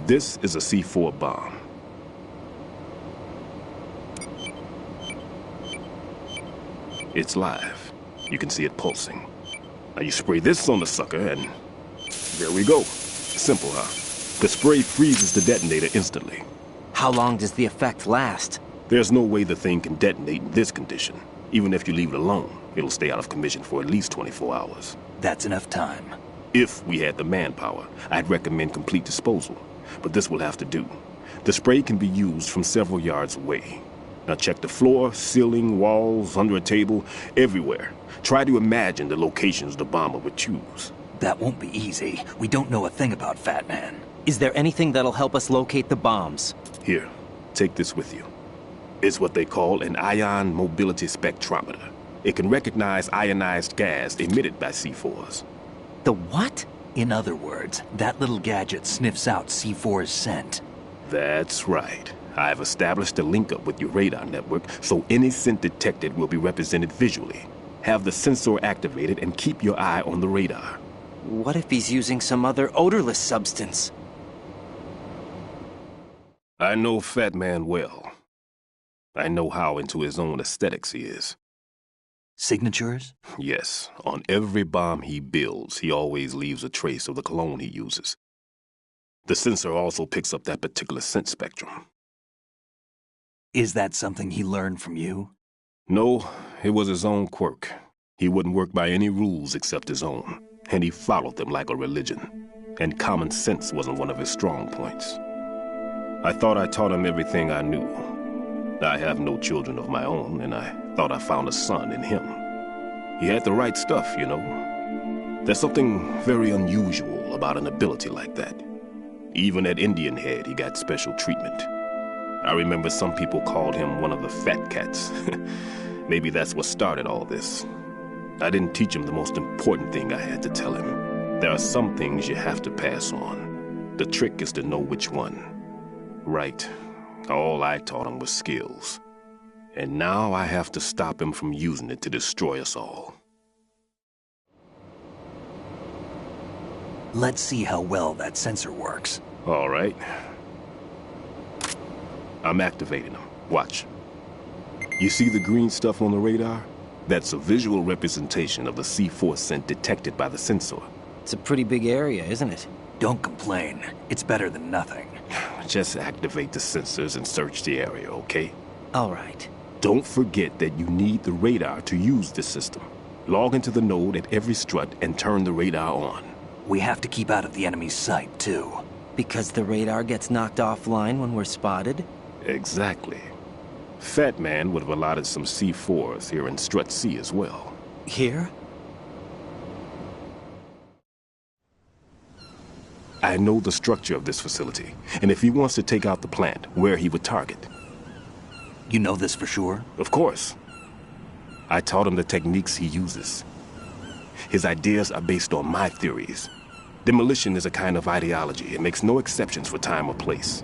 This is a C4 bomb. It's live. You can see it pulsing. Now you spray this on the sucker and there we go. Simple, huh? The spray freezes the detonator instantly. How long does the effect last? There's no way the thing can detonate in this condition. Even if you leave it alone, it'll stay out of commission for at least 24 hours. That's enough time. If we had the manpower, I'd recommend complete disposal. But this will have to do. The spray can be used from several yards away. Now check the floor, ceiling, walls, under a table, everywhere. Try to imagine the locations the bomber would choose. That won't be easy. We don't know a thing about Fat Man. Is there anything that'll help us locate the bombs? Here, take this with you. It's what they call an ion mobility spectrometer. It can recognize ionized gas emitted by C4s. The what? In other words, that little gadget sniffs out C4's scent. That's right. I've established a link-up with your radar network, so any scent detected will be represented visually. Have the sensor activated and keep your eye on the radar. What if he's using some other odorless substance? I know Fat Man well. I know how into his own aesthetics he is. Signatures? Yes. On every bomb he builds, he always leaves a trace of the cologne he uses. The sensor also picks up that particular scent spectrum. Is that something he learned from you? No, it was his own quirk. He wouldn't work by any rules except his own, and he followed them like a religion. And common sense wasn't one of his strong points. I thought I taught him everything I knew. I have no children of my own, and I thought I found a son in him. He had the right stuff, you know. There's something very unusual about an ability like that. Even at Indian Head, he got special treatment. I remember some people called him one of the fat cats. Maybe that's what started all this. I didn't teach him the most important thing I had to tell him. There are some things you have to pass on. The trick is to know which one. Right. All I taught him was skills. And now I have to stop him from using it to destroy us all. Let's see how well that sensor works. All right. I'm activating them. Watch. You see the green stuff on the radar? That's a visual representation of the C4 scent detected by the sensor. It's a pretty big area, isn't it? Don't complain. It's better than nothing. Just activate the sensors and search the area, okay? All right. Don't forget that you need the radar to use this system. Log into the node at every strut and turn the radar on. We have to keep out of the enemy's sight, too. Because the radar gets knocked offline when we're spotted? Exactly. Fat Man would have allotted some C4s here in Strut C as well. Here? I know the structure of this facility, and if he wants to take out the plant, where he would target. You know this for sure? Of course. I taught him the techniques he uses. His ideas are based on my theories. Demolition is a kind of ideology. It makes no exceptions for time or place.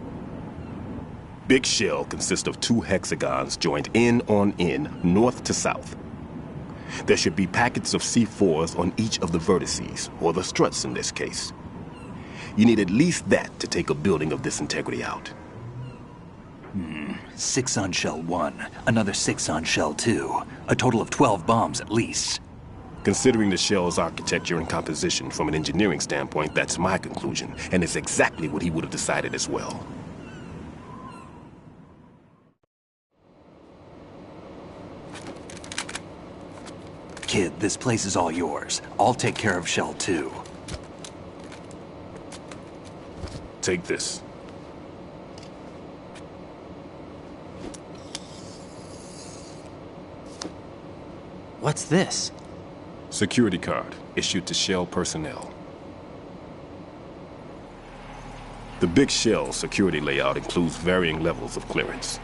Big Shell consists of 2 hexagons joined end on end, north to south. There should be packets of C4s on each of the vertices, or the struts in this case. You need at least that to take a building of this integrity out. 6 on Shell 1, another 6 on Shell 2. A total of 12 bombs at least. Considering the shell's architecture and composition from an engineering standpoint, that's my conclusion, and it's exactly what he would have decided as well. Kid, this place is all yours. I'll take care of Shell 2. Take this. What's this? Security card, issued to Shell personnel. The Big Shell security layout includes varying levels of clearance.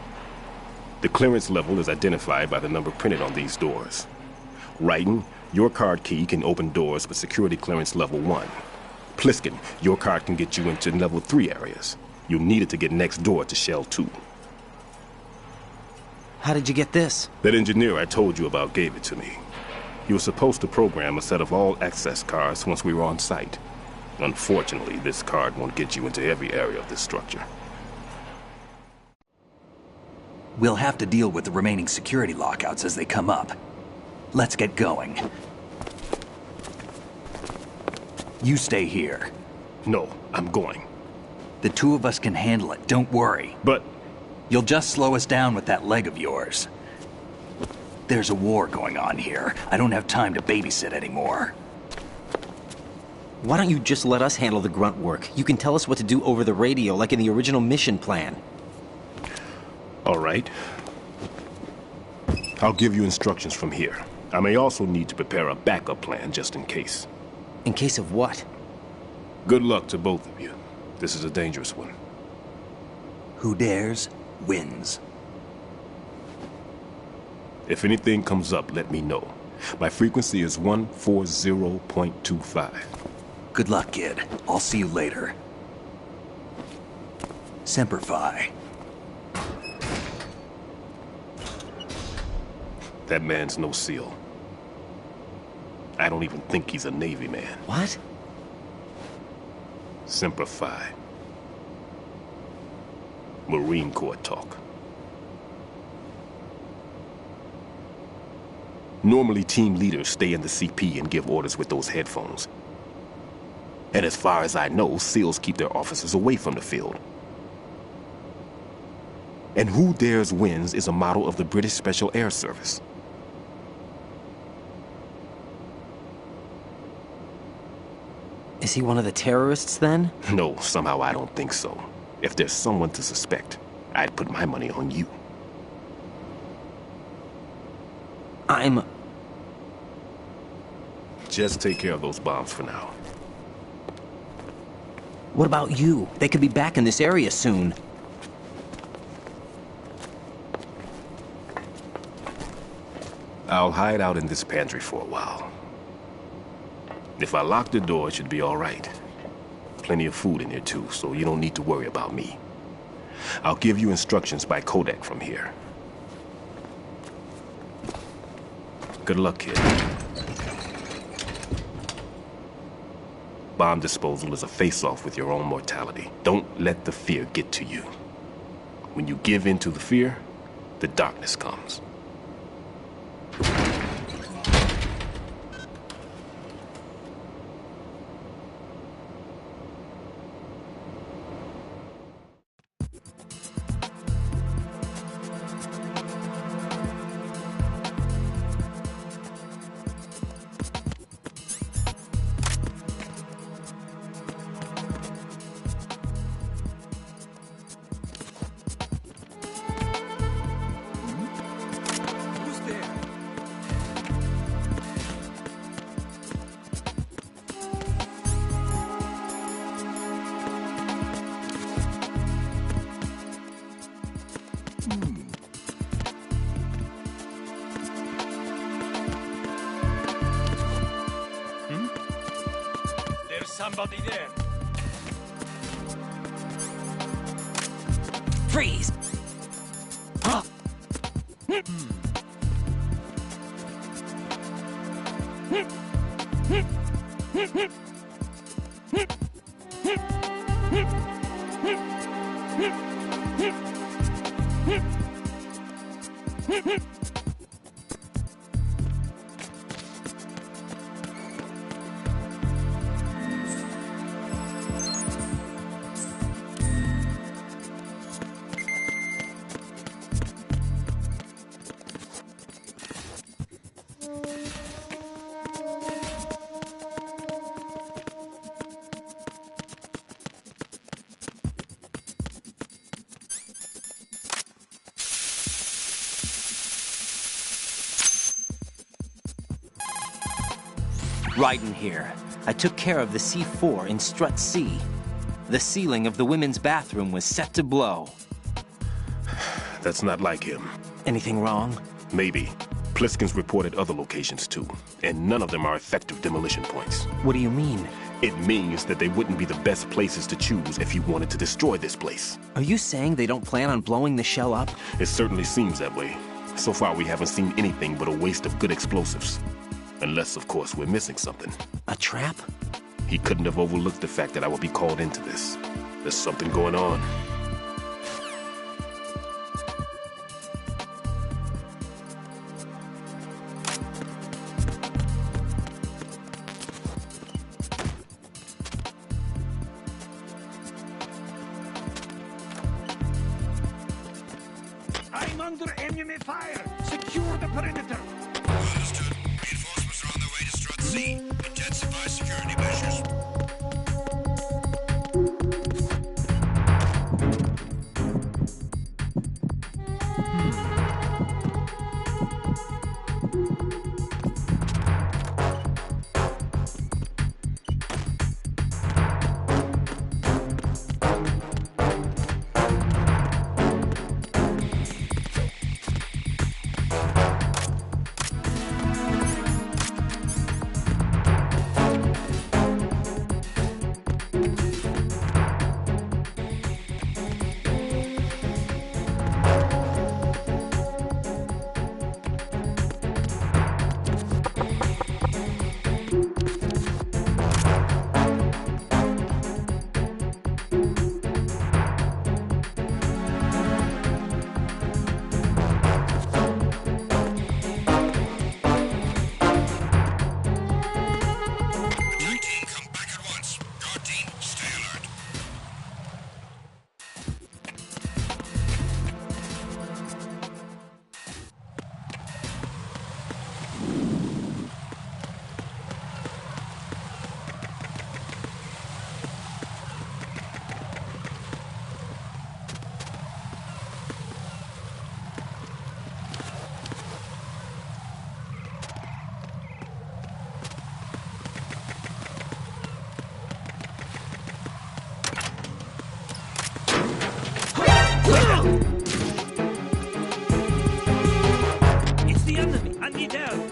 The clearance level is identified by the number printed on these doors. Raiden, your card key can open doors with security clearance level 1. Pliskin, your card can get you into level 3 areas. You'll need it to get next door to Shell 2. How did you get this? That engineer I told you about gave it to me. He was supposed to program a set of all access cards once we were on site. Unfortunately, this card won't get you into every area of this structure. We'll have to deal with the remaining security lockouts as they come up. Let's get going. You stay here. No, I'm going. The 2 of us can handle it, don't worry. But You'll just slow us down with that leg of yours. There's a war going on here. I don't have time to babysit anymore. Why don't you just let us handle the grunt work? You can tell us what to do over the radio, like in the original mission plan. All right. I'll give you instructions from here. I may also need to prepare a backup plan just in case. In case of what? Good luck to both of you. This is a dangerous one. Who dares, wins. If anything comes up, let me know. My frequency is 140.25. Good luck, kid. I'll see you later. Semper Fi. That man's no SEAL. I don't even think he's a Navy man. What? Semper Fi. Marine Corps talk. Normally, team leaders stay in the CP and give orders with those headphones. And as far as I know, SEALs keep their officers away from the field. And Who Dares Wins is a motto of the British Special Air Service. Is he one of the terrorists, then? No, somehow I don't think so. If there's someone to suspect, I'd put my money on you. Just take care of those bombs for now. What about you? They could be back in this area soon. I'll hide out in this pantry for a while. If I lock the door, it should be all right. Plenty of food in here too, so you don't need to worry about me. I'll give you instructions by codec from here. Good luck, kid. Bomb disposal is a face-off with your own mortality. Don't let the fear get to you. When you give in to the fear, the darkness comes. Somebody there. Freeze! Huh. Raiden here. I took care of the C4 in Strut C. The ceiling of the women's bathroom was set to blow. That's not like him. Anything wrong? Maybe. Pliskin's reported other locations too, and none of them are effective demolition points. What do you mean? It means that they wouldn't be the best places to choose if you wanted to destroy this place. Are you saying they don't plan on blowing the shell up? It certainly seems that way. So far we haven't seen anything but a waste of good explosives. Unless, of course, we're missing something. A trap? He couldn't have overlooked the fact that I would be called into this. There's something going on. Enemy fire! Secure the perimeter! Understood. Reinforcements are on their way to Strut C. Intensify security measures. It's the enemy! I need help!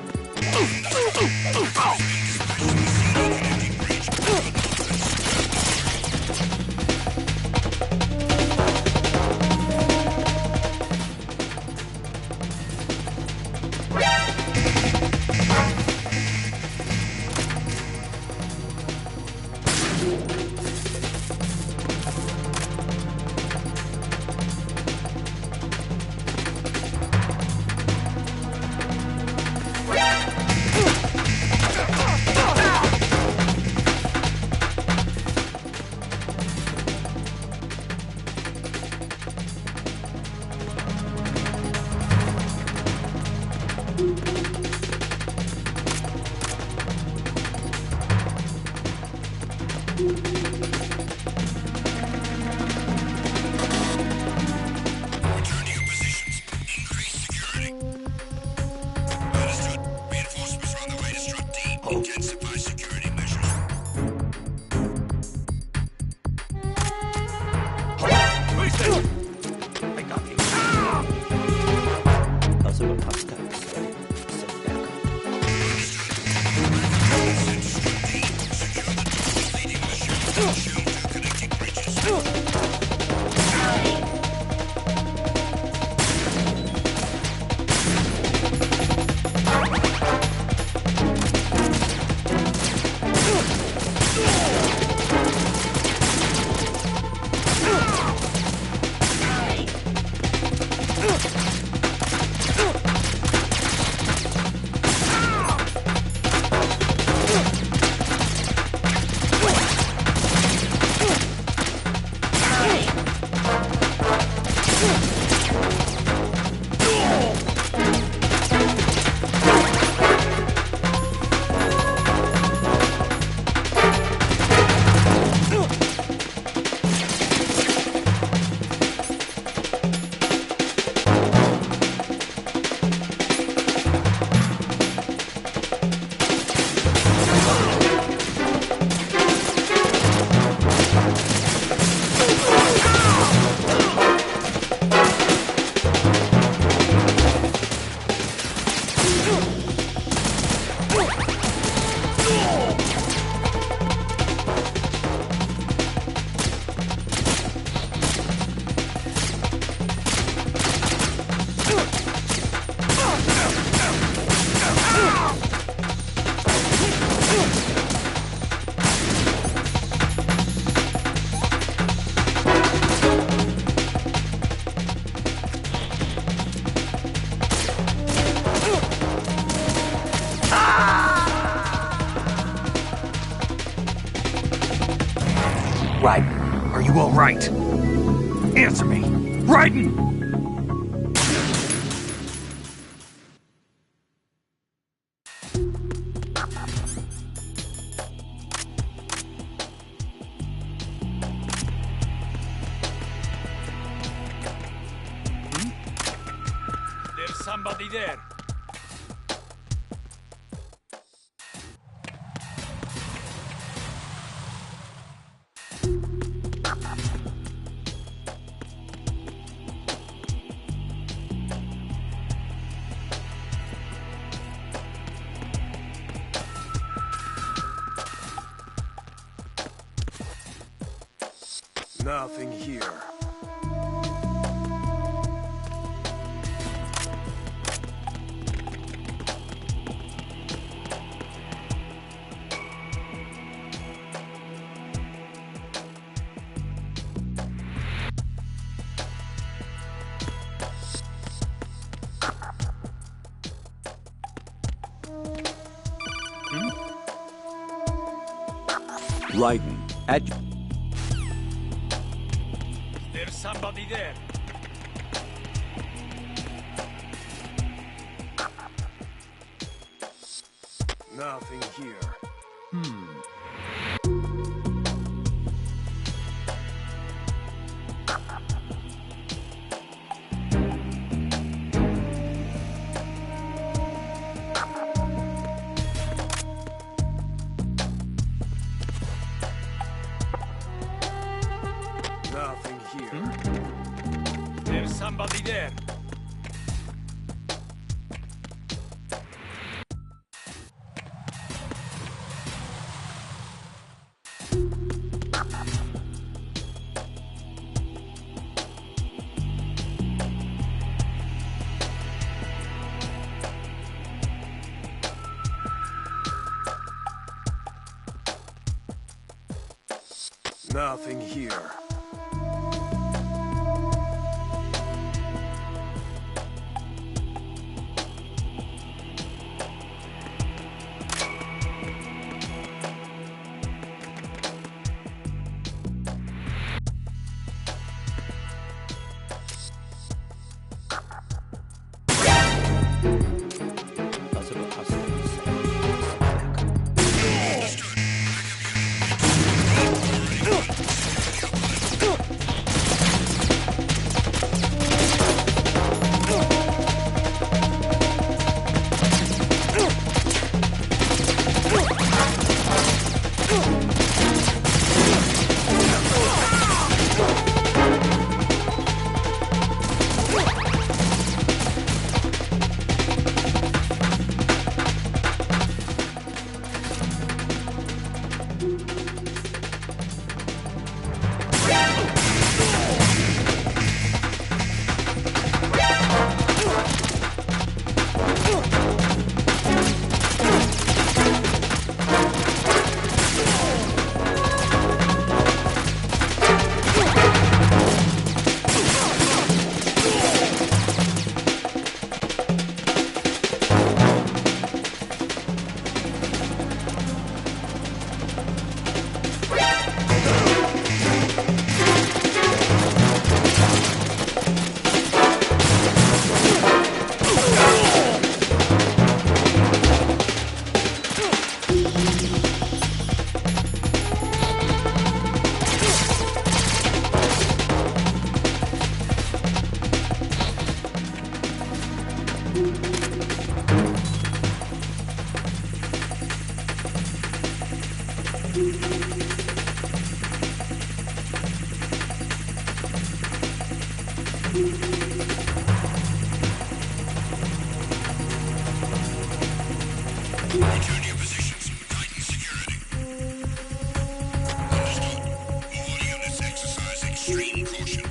Intensify security measures. I got you. Raiden, are you all right? Answer me! Raiden! somebody there. Nothing here. Raiden, at... There's somebody there. Nothing here. Nothing here. There's somebody there. Nothing here. Return to your positions. Titan security. Understood. All units exercise extreme caution.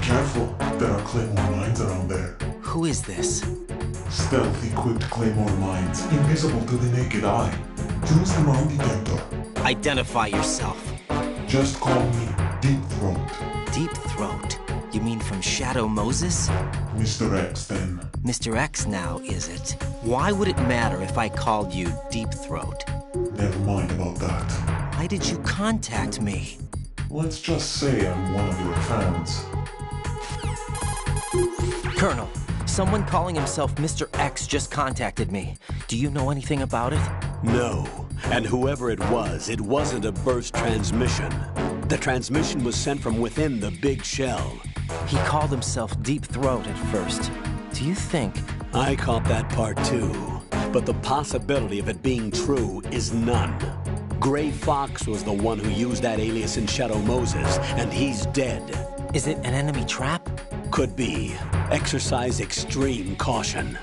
Careful, there are Claymore mines around there. Who is this? Stealth-equipped Claymore mines, invisible to the naked eye. Use the mine detector. Identify yourself. Just call me Deep Throat. Deep Throat? You mean from Shadow Moses? Mr. X, then. Mr. X now, is it? Why would it matter if I called you Deep Throat? Never mind about that. Why did you contact me? Let's just say I'm one of your fans. Colonel, someone calling himself Mr. X just contacted me. Do you know anything about it? No. And whoever it wasn't a burst transmission. The transmission was sent from within the big shell. He called himself Deep Throat at first. Do you think... I caught that part too. But the possibility of it being true is none. Gray Fox was the one who used that alias in Shadow Moses, and he's dead. Is it an enemy trap? Could be. Exercise extreme caution.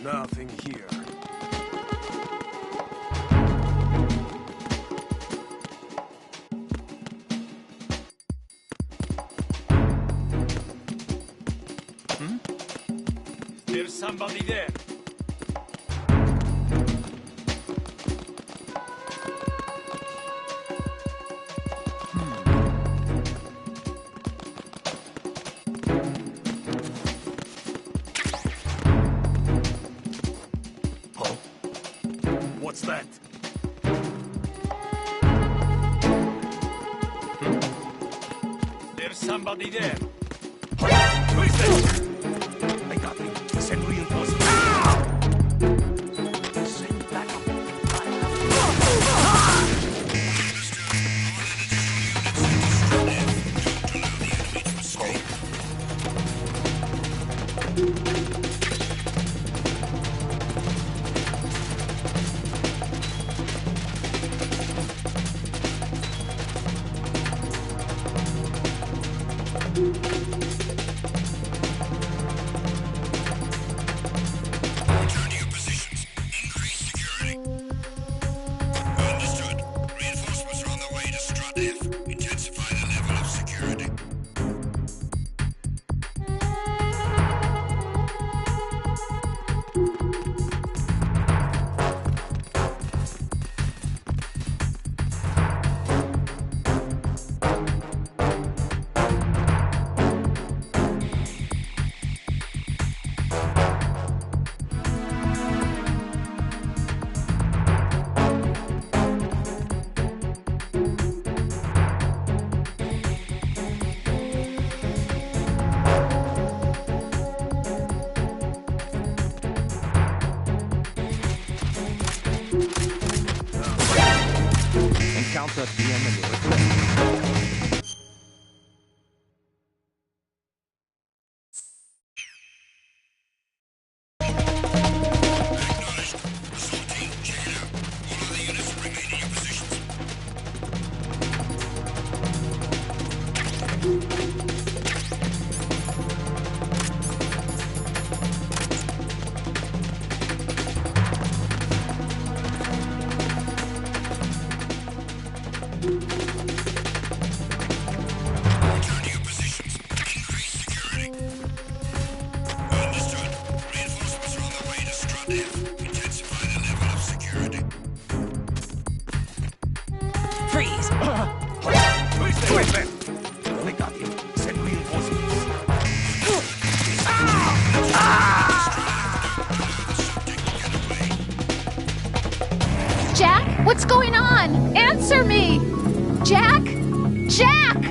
Nothing here. There's somebody there. What's that? There's somebody there. Who is that? I got him. Send reinforcements. Send backup. Intensify the level of security. Freeze! They got him. Send reinforcements. Jack, what's going on? Answer me! Jack? Jack!